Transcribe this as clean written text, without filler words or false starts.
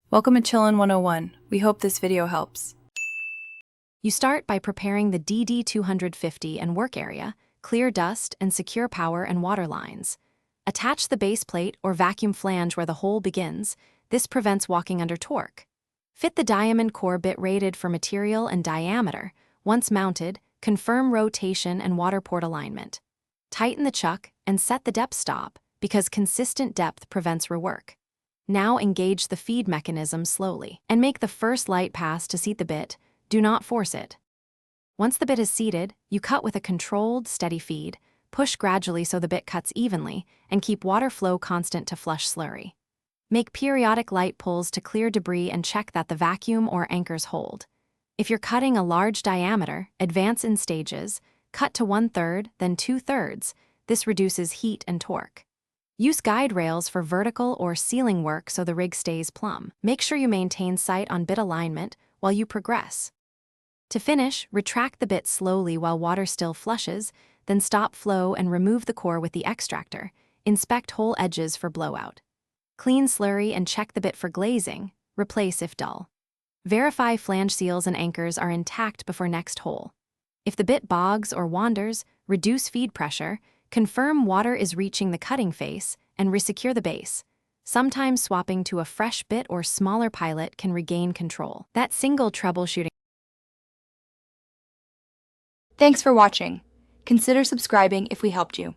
Welcome to Chillin' 101. We hope this video helps. You start by preparing the DD250 and work area, clear dust, and secure power and water lines. Attach the base plate or vacuum flange where the hole begins. This prevents walking under torque. Fit the diamond core bit rated for material and diameter. Once mounted, confirm rotation and water port alignment. Tighten the chuck and set the depth stop, because consistent depth prevents rework. Now engage the feed mechanism slowly, and make the first light pass to seat the bit. Do not force it. Once the bit is seated, you cut with a controlled, steady feed, push gradually so the bit cuts evenly, and keep water flow constant to flush slurry. Make periodic light pulls to clear debris and check that the vacuum or anchors hold. If you're cutting a large diameter, advance in stages, cut to 1/3, then 2/3. This reduces heat and torque. Use guide rails for vertical or ceiling work so the rig stays plumb. Make sure you maintain sight on bit alignment while you progress. To finish, retract the bit slowly while water still flushes, then stop flow and remove the core with the extractor. Inspect hole edges for blowout. Clean slurry and check the bit for glazing. Replace if dull. Verify flange seals and anchors are intact before next hole. If the bit bogs or wanders, reduce feed pressure, confirm water is reaching the cutting face, and resecure the base. Sometimes swapping to a fresh bit or smaller pilot can regain control. That single troubleshooting. Thanks for watching. Consider subscribing if we helped you.